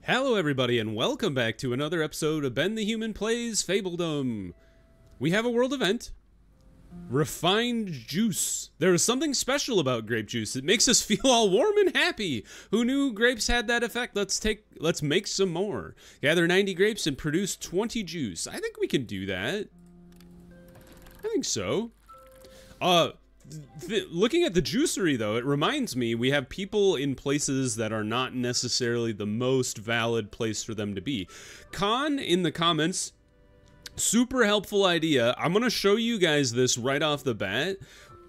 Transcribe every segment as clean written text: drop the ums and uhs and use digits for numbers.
Hello everybody and welcome back to another episode of Ben the Human Plays Fabledom. We have a world event. Refined juice. There is something special about grape juice. It makes us feel all warm and happy. Who knew grapes had that effect? Let's make some more. Gather 90 grapes and produce 20 juice. I think we can do that. I think so. Looking at the juicery, though, it reminds me we have people in places that are not necessarily the most valid place for them to be. Khan in the comments, super helpful idea. I'm going to show you guys this right off the bat.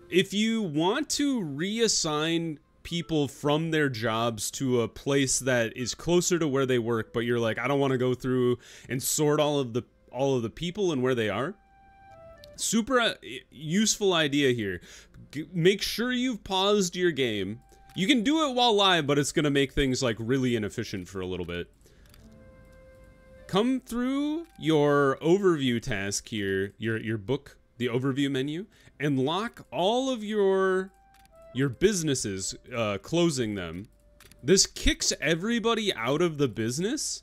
If you want to reassign people from their jobs to a place that is closer to where they work, but you're like, I don't want to go through and sort all of the people and where they are. Super useful idea here. Make sure you've paused your game. You can do it while live, but it's gonna make things like really inefficient for a little bit. Come through your overview task here, your book, the overview menu, and lock all of your businesses, closing them. This kicks everybody out of the business.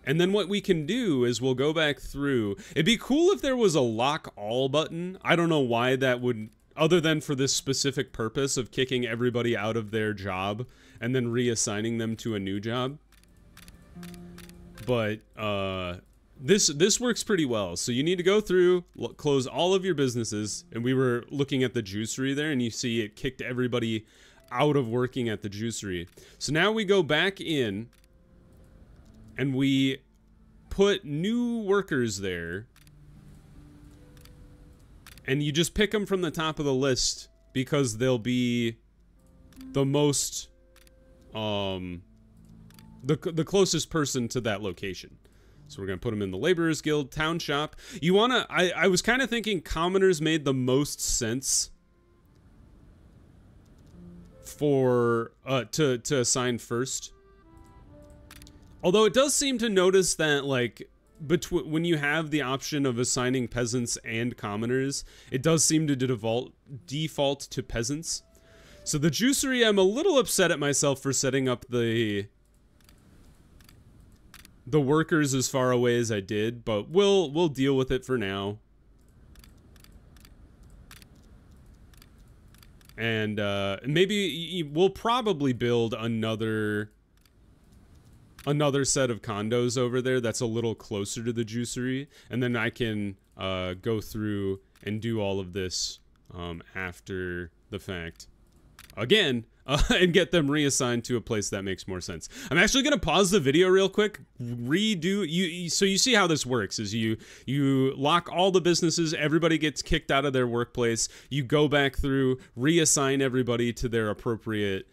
And then what we can do is we'll go back through. It'd be cool if there was a lock all button. I don't know why that would, other than for this specific purpose of kicking everybody out of their job and then reassigning them to a new job. But this works pretty well. So you need to go through, close all of your businesses, and we were looking at the juicery there, and you see it kicked everybody out of working at the juicery. So now we go back in. And we put new workers there. And you just pick them from the top of the list because they'll be the most, the closest person to that location. So we're going to put them in the Laborers Guild, Town Shop. You want to, I was kind of thinking commoners made the most sense for, to assign first. Although it does seem to notice that, like, when you have the option of assigning peasants and commoners, it does seem to default to peasants. So the juicery, I'm a little upset at myself for setting up the workers as far away as I did, but we'll deal with it for now. And maybe we'll probably build another set of condos over there that's a little closer to the juicery, and then I can go through and do all of this after the fact again, and get them reassigned to a place that makes more sense. I'm actually gonna pause the video real quick, so you see how this works is you lock all the businesses, everybody gets kicked out of their workplace, you go back through, reassign everybody to their appropriate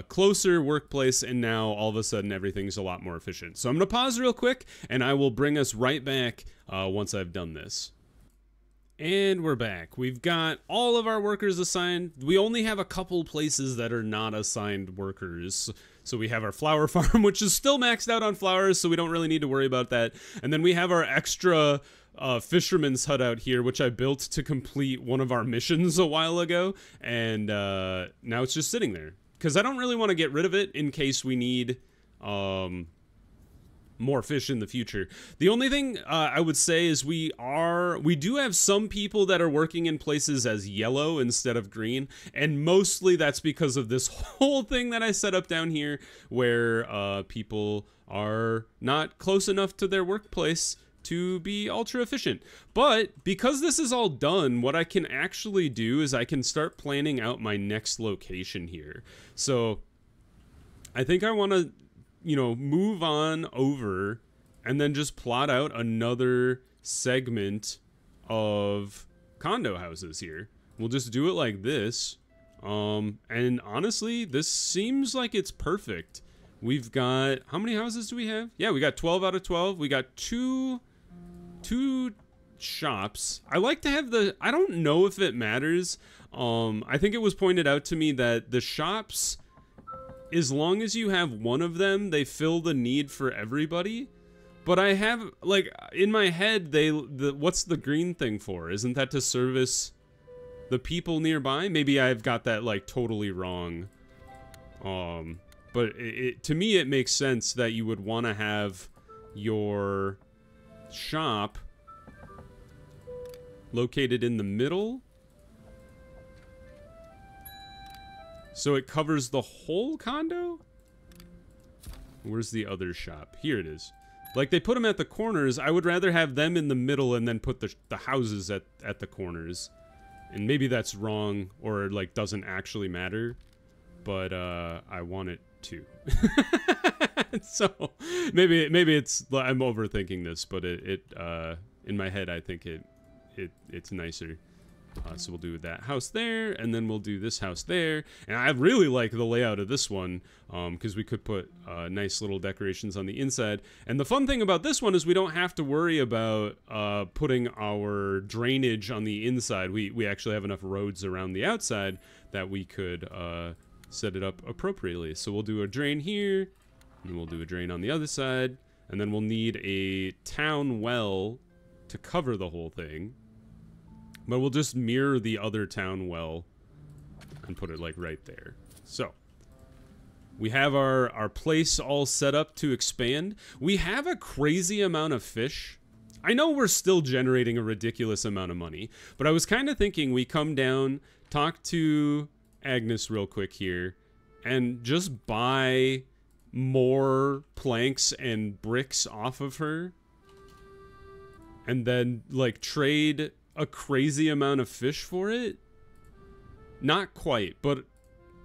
closer workplace, and now all of a sudden everything's a lot more efficient. So I'm gonna pause real quick and I will bring us right back once I've done this. And we're back. We've got all of our workers assigned. We only have a couple places that are not assigned workers. So we have our flower farm, which is still maxed out on flowers, so we don't really need to worry about that. And then we have our extra fisherman's hut out here, which I built to complete one of our missions a while ago, and now it's just sitting there. Because I don't really want to get rid of it in case we need more fish in the future. The only thing I would say is we do have some people that are working in places as yellow instead of green, and mostly that's because of this whole thing that I set up down here where people are not close enough to their workplace to be ultra efficient. But because this is all done, what I can actually do is I can start planning out my next location here. So I think I want to, move on over and then just plot out another segment of condo houses here. We'll just do it like this. And honestly, this seems like it's perfect. We've got, how many houses do we have? Yeah, we got 12 out of 12. We got two shops. I like to have I don't know if it matters. I think it was pointed out to me that the shops, as long as you have one of them, they fill the need for everybody. But I have, like, in my head, what's the green thing for? Isn't that to service the people nearby? Maybe I've got that, like, totally wrong. But to me, it makes sense that you would want to have your shop located in the middle, so it covers the whole condo? Where's the other shop? Here it is. Like, they put them at the corners. I would rather have them in the middle and then put the houses at the corners. And maybe that's wrong, or, like, doesn't actually matter. But, I want it to. So, maybe it's... I'm overthinking this, but in my head, I think it's nicer. So we'll do that house there, and then we'll do this house there. And I really like the layout of this one, because we could put nice little decorations on the inside. And the fun thing about this one is we don't have to worry about putting our drainage on the inside. We actually have enough roads around the outside that we could set it up appropriately. So we'll do a drain here, and we'll do a drain on the other side, and then we'll need a town well to cover the whole thing. But we'll just mirror the other town well and put it, like, right there. So, we have our place all set up to expand. We have a crazy amount of fish. I know we're still generating a ridiculous amount of money, but I was kind of thinking we come down, talk to Agnes real quick here, and just buy more planks and bricks off of her. And then, like, trade a crazy amount of fish for it? Not quite, but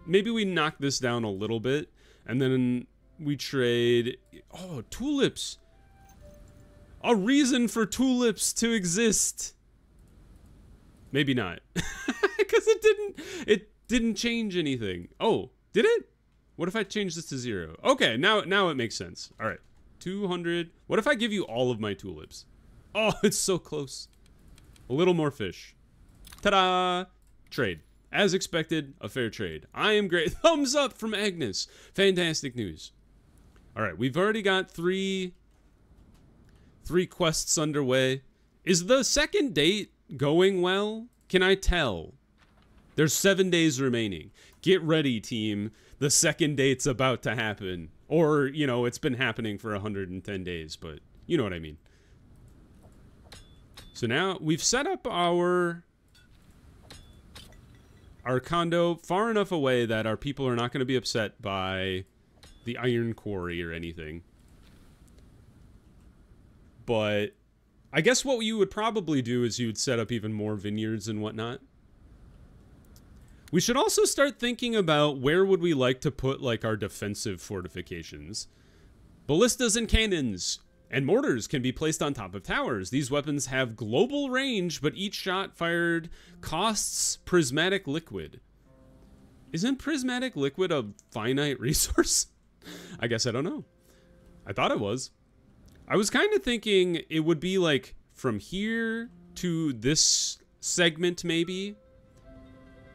maybe we knock this down a little bit, and then we trade... Oh, tulips! A reason for tulips to exist! Maybe not. Because it didn't change anything. Oh, did it? What if I change this to 0? Okay, now it makes sense. Alright, 200... What if I give you all of my tulips? Oh, it's so close. A little more fish. Ta-da! Trade. As expected, a fair trade. I am great. Thumbs up from Agnes. Fantastic news. Alright, we've already got three quests underway. Is the second date going well? Can I tell? There's 7 days remaining. Get ready, team. The second date's about to happen. Or, you know, it's been happening for 110 days, but you know what I mean. So now we've set up our condo far enough away that our people are not going to be upset by the iron quarry or anything. But I guess what you would probably do is you would set up even more vineyards and whatnot. We should also start thinking about where would we like to put, like, our defensive fortifications. Ballistas and cannons and mortars can be placed on top of towers. These weapons have global range, but each shot fired costs prismatic liquid. Isn't prismatic liquid a finite resource? I guess I don't know. I thought it was. I was kind of thinking it would be like from here to this segment maybe.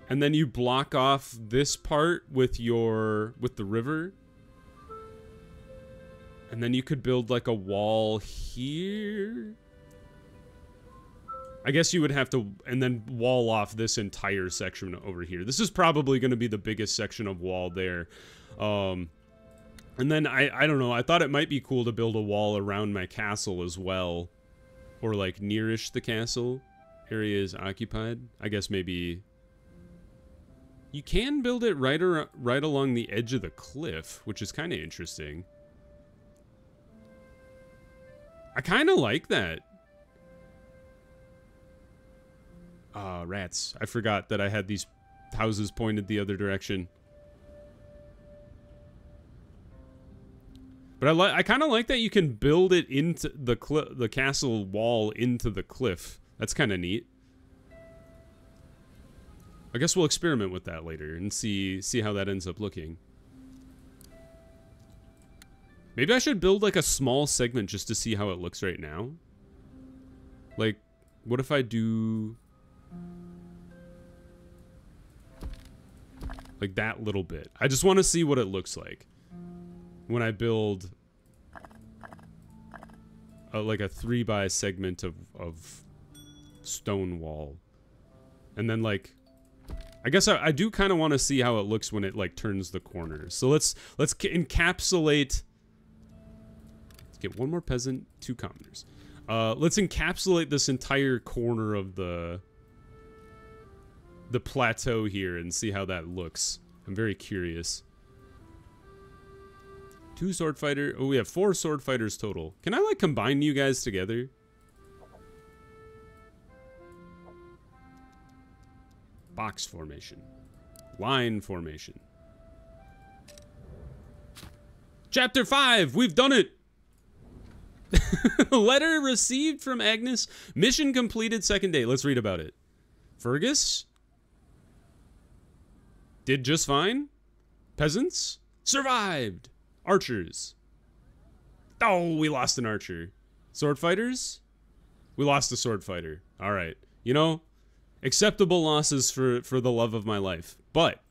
And then you block off this part with the river. And then you could build like a wall here. I guess you would have to, and then wall off this entire section over here. This is probably going to be the biggest section of wall there. And then I don't know, I thought it might be cool to build a wall around my castle as well. Or like nearish the castle. Area is occupied. I guess maybe... You can build it right along the edge of the cliff, which is kind of interesting. I kind of like that. Rats. I forgot that I had these houses pointed the other direction. But I kind of like that you can build it into the castle wall into the cliff. That's kind of neat. I guess we'll experiment with that later and see how that ends up looking. Maybe I should build like a small segment just to see how it looks right now. Like, what if I do like that little bit? I just want to see what it looks like when I build like a 3x segment of stone wall. And then like I guess I do kind of want to see how it looks when it like turns the corner. So let's encapsulate. Let's get one more peasant, 2 commoners. Let's encapsulate this entire corner of the plateau here and see how that looks. I'm very curious. 2 sword fighter. Oh, we have 4 sword fighters total. Can I like combine you guys together? Box formation. Line formation. Chapter 5! We've done it! Letter received from Agnes. Mission completed 2nd day. Let's read about it. Fergus? Did just fine. Peasants? Survived. Archers. Oh, we lost an archer. Sword fighters? We lost a sword fighter. Alright. You know, acceptable losses for the love of my life. But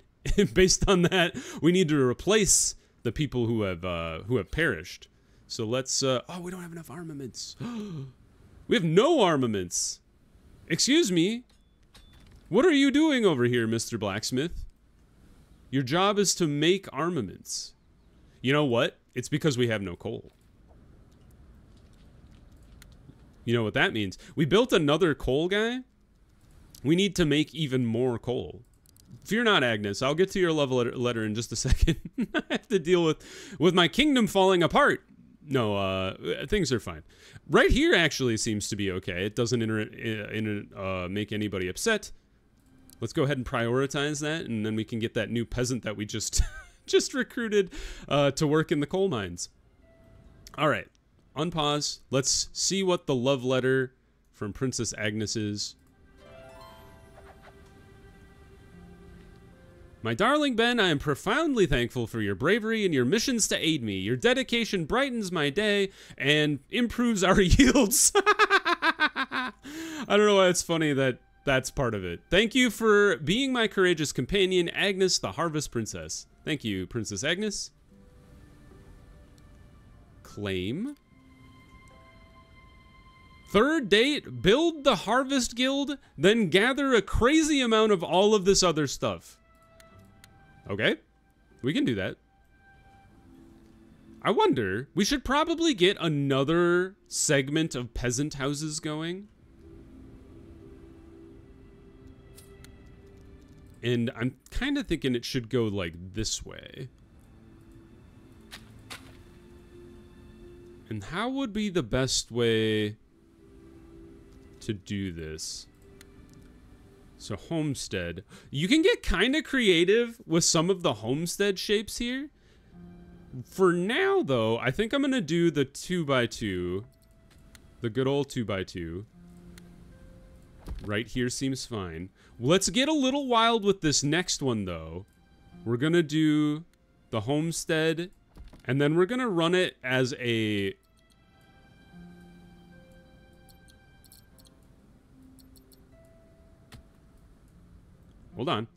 based on that, we need to replace the people who have perished. So let's oh, we don't have enough armaments. We have no armaments. Excuse me. What are you doing over here, Mr. Blacksmith? Your job is to make armaments. You know what? It's because we have no coal. You know what that means? We built another coal guy. We need to make even more coal. Fear not, Agnes. I'll get to your love letter in just a second. I have to deal with my kingdom falling apart. No, things are fine. Right here actually seems to be okay. It doesn't make anybody upset. Let's go ahead and prioritize that, and then we can get that new peasant that we just just recruited to work in the coal mines. All right, unpause. Let's see what the love letter from Princess Agnes is. My darling Ben, I am profoundly thankful for your bravery and your missions to aid me. Your dedication brightens my day and improves our yields. I don't know why it's funny that that's part of it. Thank you for being my courageous companion, Agnes, the Harvest Princess. Thank you, Princess Agnes. Claim. 3rd date, build the Harvest Guild, then gather a crazy amount of all of this other stuff. Okay, we can do that. I wonder, we should probably get another segment of peasant houses going. And I'm kind of thinking it should go like this way. And how would be the best way to do this? So homestead. You can get kind of creative with some of the homestead shapes here. For now, though, I think I'm going to do the 2x2. The good old 2x2. Right here seems fine. Let's get a little wild with this next one, though. We're going to do the homestead, and then we're going to run it as a... Hold on.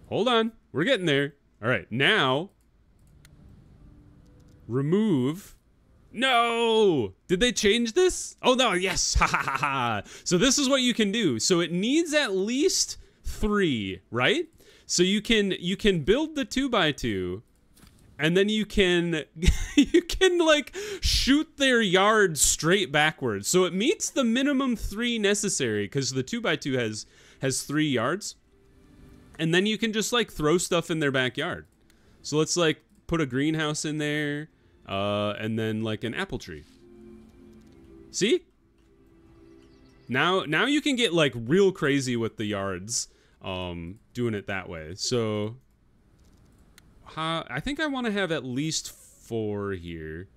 Hold on. We're getting there. All right, now... Remove... No! Did they change this? Oh, no, yes! Ha ha ha ha! So this is what you can do. So it needs at least 3, right? So you can build the 2x2, and then you can like shoot their yard straight backwards. So it meets the minimum 3 necessary because the 2x2 has 3 yards. And then you can just like throw stuff in their backyard. So let's like put a greenhouse in there. And then like an apple tree. See? Now you can get like real crazy with the yards, doing it that way. So, I think I want to have at least 4 here.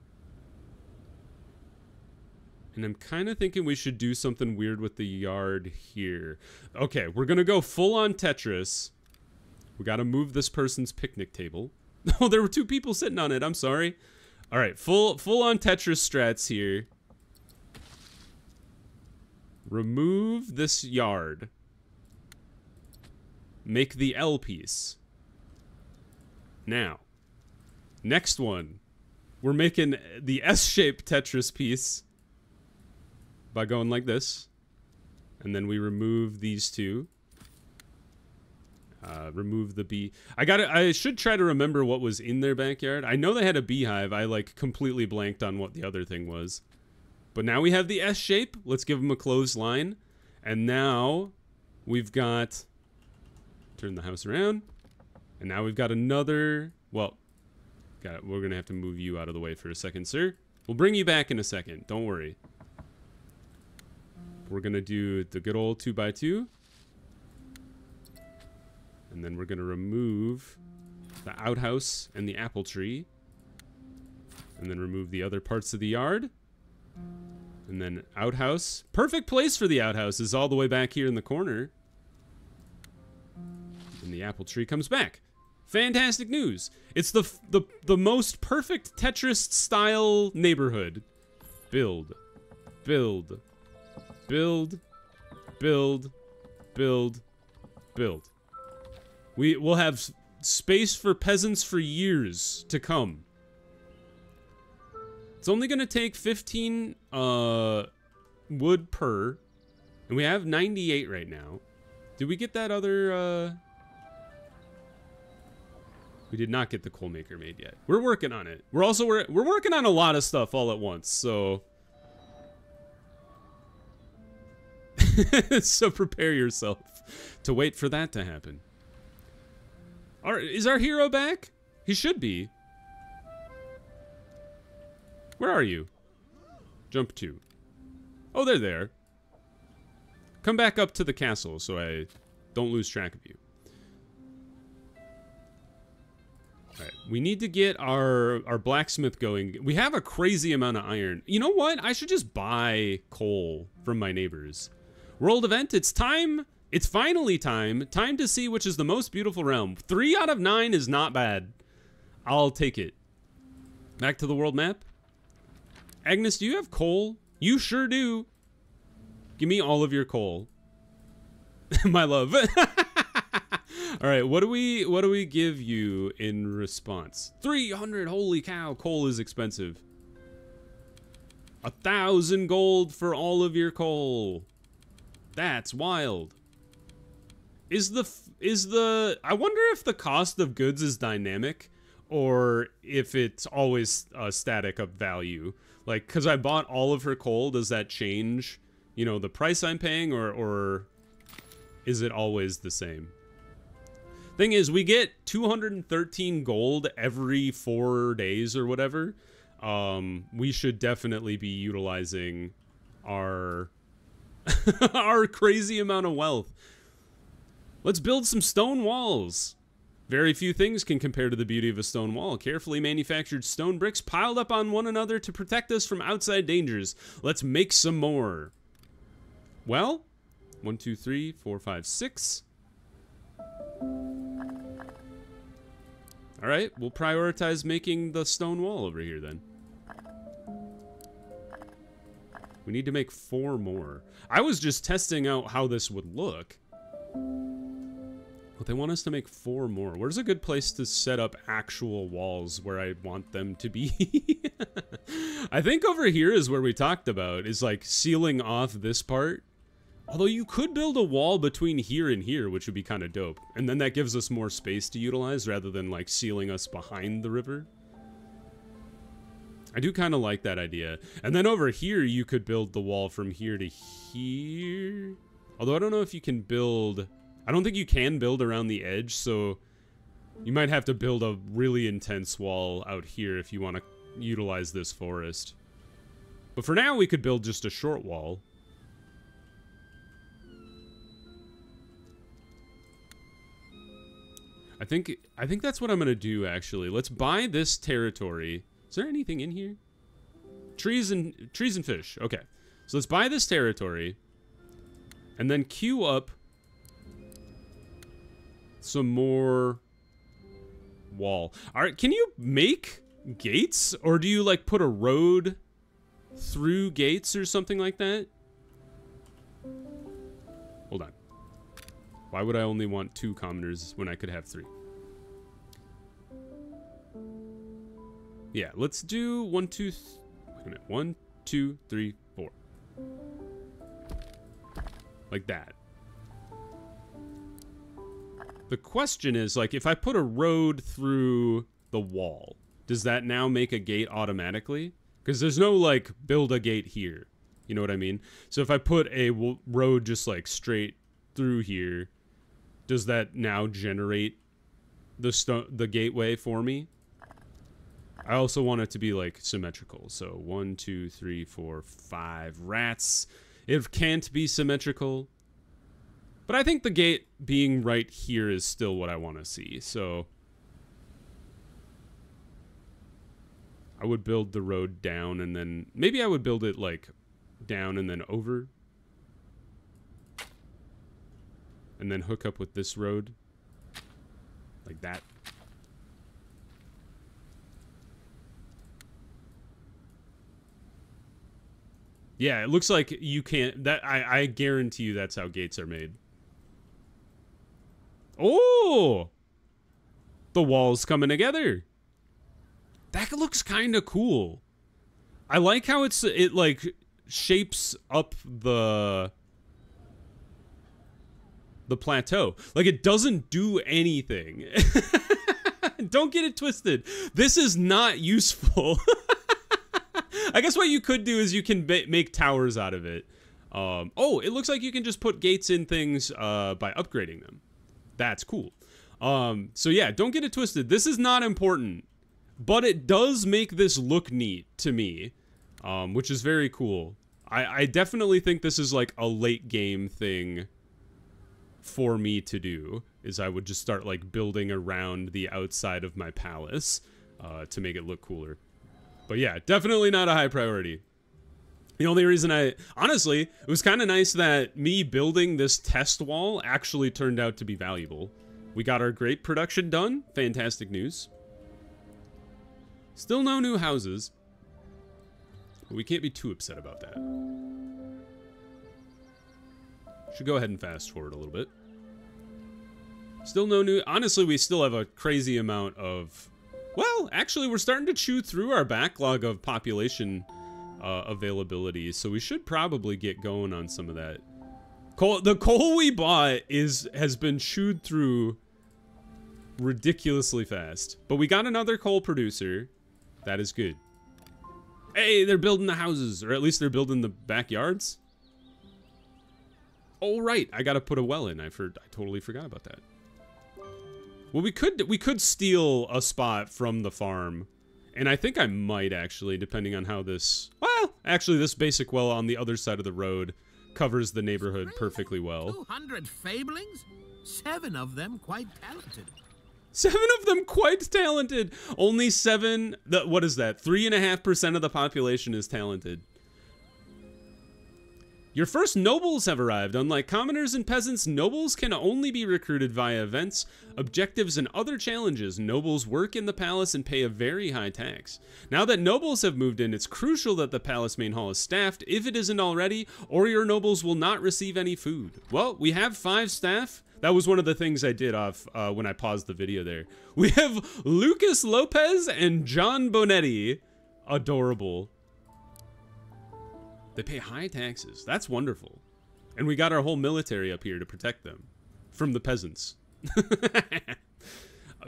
And I'm kind of thinking we should do something weird with the yard here. Okay, we're gonna go full on Tetris. We gotta move this person's picnic table. Oh, there were 2 people sitting on it. I'm sorry. All right, full on Tetris strats here. Remove this yard. Make the L piece. Now, next one. We're making the S-shaped Tetris piece by going like this. And then we remove these two. Remove the bee. I should try to remember what was in their backyard. I know they had a beehive. I like completely blanked on what the other thing was. But now we have the S shape. Let's give them a closed line. And now we've got, turn the house around. And now we've got another, well, we're going to have to move you out of the way for a second, sir. We'll bring you back in a second. Don't worry. We're going to do the good old 2x2. And then we're going to remove the outhouse and the apple tree. And then remove the other parts of the yard. And then outhouse. Perfect place for the outhouse is all the way back here in the corner. And the apple tree comes back. Fantastic news. It's the most perfect Tetris-style neighborhood. Build. Build. Build. Build. Build. Build. We will have space for peasants for years to come. It's only going to take 15 wood per. And we have 98 right now. Did we get that other... We did not get the coal maker made yet. We're working on it. We're working on a lot of stuff all at once, so... so prepare yourself to wait for that to happen. Is our hero back? He should be. Where are you? Jump 2. Oh, they're there. Come back up to the castle so I don't lose track of you. Alright, we need to get our blacksmith going. We have a crazy amount of iron. You know what? I should just buy coal from my neighbors. World event, it's time. It's finally time. Time to see which is the most beautiful realm. 3 out of 9 is not bad. I'll take it. Back to the world map. Agnes, do you have coal? You sure do. Give me all of your coal. My love. All right, what do we give you in response? 300, holy cow, coal is expensive. 1,000 gold for all of your coal. That's wild. I wonder if the cost of goods is dynamic or if it's always static of value. Like, cause I bought all of her coal, does that change, you know, the price I'm paying, or is it always the same? Thing is, we get 213 gold every 4 days or whatever. We should definitely be utilizing our our crazy amount of wealth. Let's build some stone walls. Very few things can compare to the beauty of a stone wall. Carefully manufactured stone bricks piled up on one another to protect us from outside dangers. Let's make some more. Well, 1, 2, 3, 4, 5, 6. All right, we'll prioritize making the stone wall over here then. We need to make 4 more. I was just testing out how this would look. But they want us to make 4 more. Where's a good place to set up actual walls where I want them to be? I think over here is where we talked about, is like sealing off this part. Although you could build a wall between here and here, which would be kind of dope. And then that gives us more space to utilize rather than like sealing us behind the river. I do kind of like that idea. And then over here, you could build the wall from here to here. Although I don't know if you can build... I don't think you can build around the edge, so you might have to build a really intense wall out here if you want to utilize this forest. But for now, we could build just a short wall. I think that's what I'm going to do, actually. Let's buy this territory. Is there anything in here? Trees and fish. Okay. So let's buy this territory. And then queue up some more wall. All right, can you make gates? Or do you, like, put a road through gates or something like that? Hold on. Why would I only want 2 commoners when I could have 3? Yeah, let's do 1, 2, wait a minute. 1, 2, 3, 4. Like that. The question is, like, if I put a road through the wall, does that now make a gate automatically? Because there's no, like, build a gate here. You know what I mean? So if I put a road just, like, straight through here, does that now generate the gateway for me? I also want it to be, like, symmetrical. So 1, 2, 3, 4, 5 rats. It can't be symmetrical. But I think the gate being right here is still what I want to see. So I would build the road down, and then maybe I would build it, like, down and then over. And then hook up with this road. Like that. Yeah, it looks like you can't... I guarantee you that's how gates are made. Oh! The walls coming together. That looks kind of cool. I like how it like shapes up the plateau. Like, it doesn't do anything. Don't get it twisted. This is not useful. I guess what you could do is you can make towers out of it. Oh, it looks like you can just put gates in things by upgrading them. That's cool. So yeah, don't get it twisted. This is not important, but it does make this look neat to me, which is very cool. I definitely think this is like a late game thing for me to do, is I would just start like building around the outside of my palace to make it look cooler. But yeah, definitely not a high priority. The only reason honestly, it was kind of nice that me building this test wall actually turned out to be valuable. We got our great production done. Fantastic news. Still no new houses. But we can't be too upset about that. Should go ahead and fast forward a little bit. Still no new... Honestly, we still have a crazy amount of... Well, actually, we're starting to chew through our backlog of population availability, so we should probably get going on some of that. The coal we bought has been chewed through ridiculously fast, but we got another coal producer. That is good. Hey, they're building the houses, or at least they're building the backyards. Oh right, I gotta put a well in. I totally forgot about that. Well, we could steal a spot from the farm, and I think I might actually, depending on how this... Well, actually, this basic well on the other side of the road covers the neighborhood perfectly well. 200 fablings? 7 of them quite talented. 7 of them quite talented. Only 7. What is that? 3.5% of the population is talented. Your first nobles have arrived. Unlike commoners and peasants, nobles can only be recruited via events, objectives, and other challenges. Nobles work in the palace and pay a very high tax. Now that nobles have moved in, it's crucial that the palace main hall is staffed, if it isn't already, or your nobles will not receive any food. Well, we have 5 staff. That was one of the things I did off when I paused the video there. We have Lucas Lopez and John Bonetti. Adorable. They pay high taxes. That's wonderful. And we got our whole military up here to protect them from the peasants.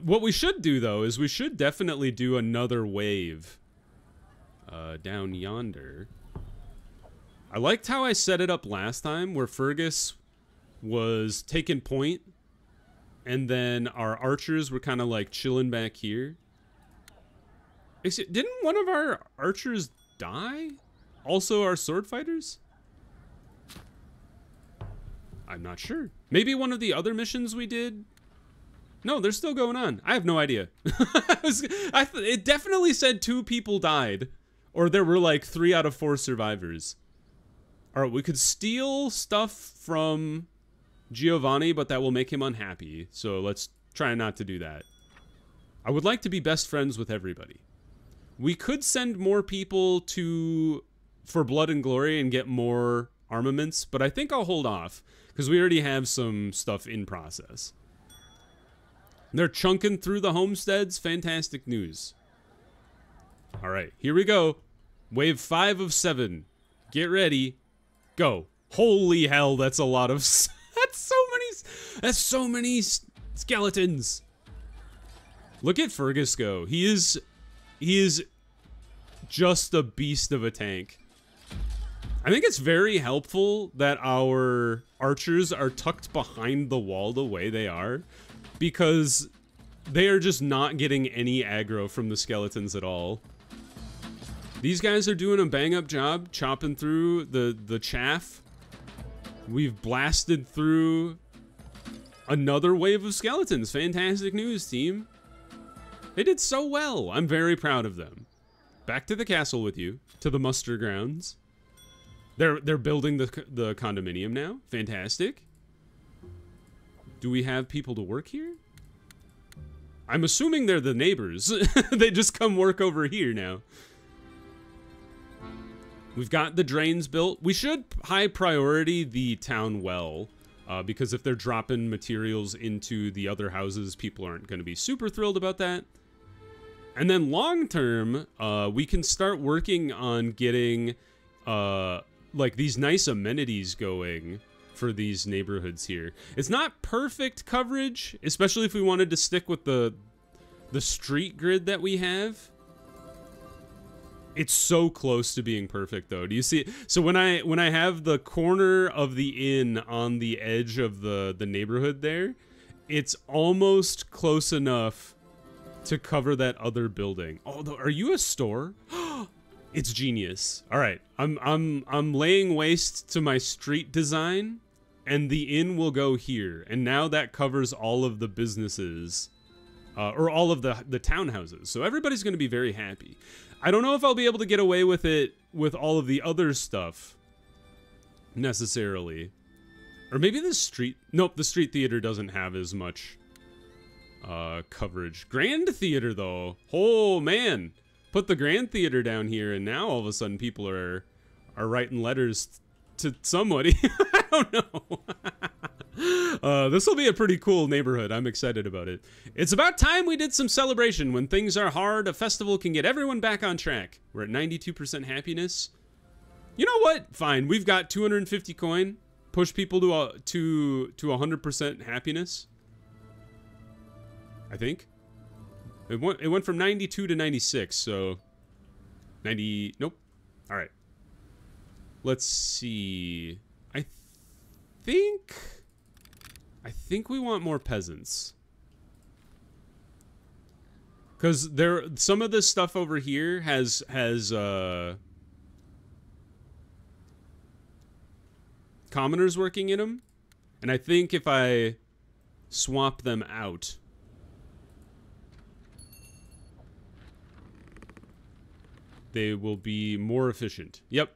What we should do, though, is we should definitely do another wave down yonder. I liked how I set it up last time, where Fergus was taking point, and then our archers were kind of like chilling back here. Didn't one of our archers die? Also our sword fighters? I'm not sure. Maybe one of the other missions we did? No, they're still going on. I have no idea. It definitely said 2 people died. Or there were like 3 out of 4 survivors. Alright, we could steal stuff from Giovanni, but that will make him unhappy. So let's try not to do that. I would like to be best friends with everybody. We could send more people for Blood and Glory and get more armaments, but I think I'll hold off because we already have some stuff in process. They're chunking through the homesteads. Fantastic news. All right, here we go. Wave 5 of 7. Get ready. Go. Holy hell, that's a lot of... That's so many skeletons. Look at Fergus go. He is just a beast of a tank. I think it's very helpful that our archers are tucked behind the wall the way they are, because they are just not getting any aggro from the skeletons at all. These guys are doing a bang-up job chopping through the chaff. We've blasted through another wave of skeletons. Fantastic news, team. They did so well. I'm very proud of them. Back to the castle with you, to the muster grounds. They're building the condominium now. Fantastic. Do we have people to work here? I'm assuming they're the neighbors. They just come work over here now. We've got the drains built. We should high priority the town well, because if they're dropping materials into the other houses, people aren't going to be super thrilled about that. And then long term, we can start working on getting like these nice amenities going for these neighborhoods here. It's not perfect coverage, especially if we wanted to stick with the street grid that we have. It's so close to being perfect, though. Do you see it? So when I have the corner of the inn on the edge of the neighborhood there, it's almost close enough to cover that other building. Oh, are you a store? It's genius. All right, I'm laying waste to my street design, and the inn will go here. And now that covers all of the businesses, or all of the townhouses. So everybody's going to be very happy. I don't know if I'll be able to get away with it with all of the other stuff necessarily. Or maybe the street... Nope, the street theater doesn't have as much coverage. Grand theater, though. Oh, man. Put the grand theater down here, and now all of a sudden people are writing letters to somebody. I don't know. This will be a pretty cool neighborhood. I'm excited about it. It's about time we did some celebration. When things are hard, a festival can get everyone back on track. We're at 92% happiness. You know what? Fine. We've got 250 coin. Push people to 100% happiness. I think. It went from 92 to 96, so 90. Nope. All right. Let's see. I think we want more peasants. Cuz some of this stuff over here has commoners working in them, and I think if I swap them out, they will be more efficient. Yep.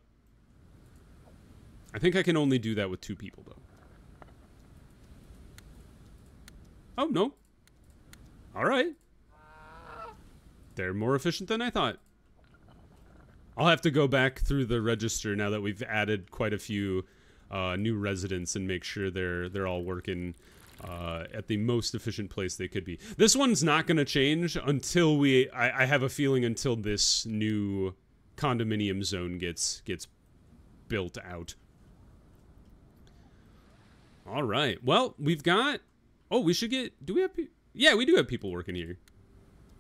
I think I can only do that with 2 people, though. Oh, no. All right. They're more efficient than I thought. I'll have to go back through the register now that we've added quite a few new residents and make sure they're all working at the most efficient place they could be. This one's not going to change until I have a feeling until this new condominium zone gets built out. All right. Well, we've got... Oh, we should get... Do we have... Yeah, we do have people working here.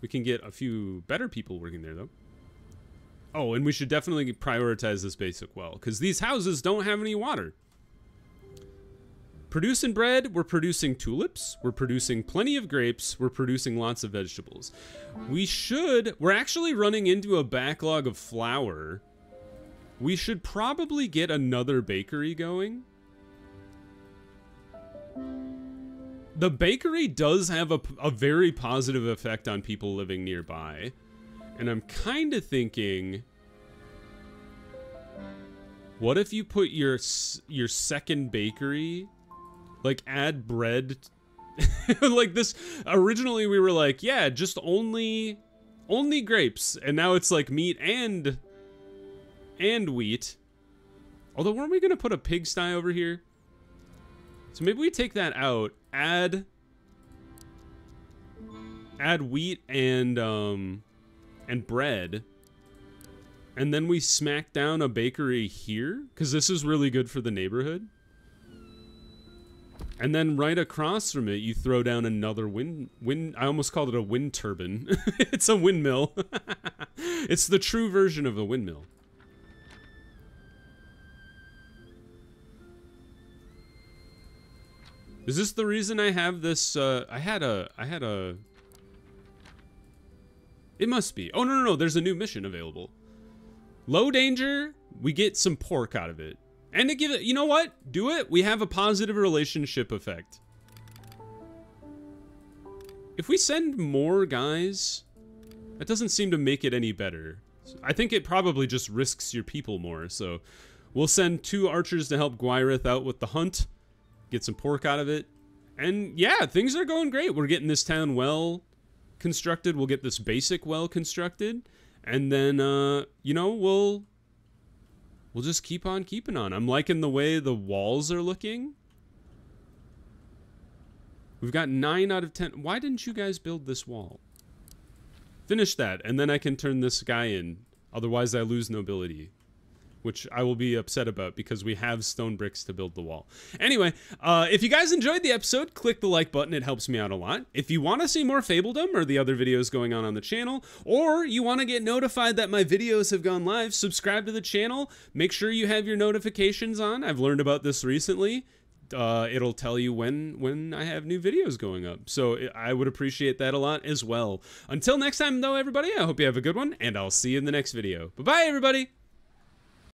We can get a few better people working there, though. Oh, and we should definitely prioritize this basic well, because these houses don't have any water. Producing bread, we're producing tulips, we're producing plenty of grapes, we're producing lots of vegetables. We're actually running into a backlog of flour. We should probably get another bakery going. The bakery does have a very positive effect on people living nearby. And I'm kind of thinking, what if you put your second bakery, like add bread, like this, originally we were like, yeah, just only grapes. And now it's like meat and wheat. Although, weren't we going to put a pigsty over here? So maybe we take that out, add wheat and bread, And then we smack down a bakery here, because this is really good for the neighborhood. And then right across from it, you throw down another I almost called it a wind turbine. It's a windmill. It's the true version of a windmill. Is this the reason I have this, I had a... It must be. Oh, no, there's a new mission available. Low danger, we get some pork out of it. And to give it, you know what? Do it. We have a positive relationship effect. If we send more guys, that doesn't seem to make it any better. I think it probably just risks your people more. So we'll send 2 archers to help Gwyreth out with the hunt. Get some pork out of it. And yeah, things are going great. We're getting this town well constructed. We'll get this basic well constructed. And then, you know, we'll just keep on keeping on. I'm liking the way the walls are looking. We've got 9 out of 10. Why didn't you guys build this wall? Finish that, and then I can turn this guy in. Otherwise, I lose nobility, which I will be upset about because we have stone bricks to build the wall. Anyway, if you guys enjoyed the episode, click the like button. It helps me out a lot. If you want to see more Fabledom or the other videos going on the channel, or you want to get notified that my videos have gone live, subscribe to the channel. Make sure you have your notifications on. I've learned about this recently. It'll tell you when I have new videos going up. So I would appreciate that a lot as well. Until next time, though, everybody, I hope you have a good one, and I'll see you in the next video. Bye-bye, everybody!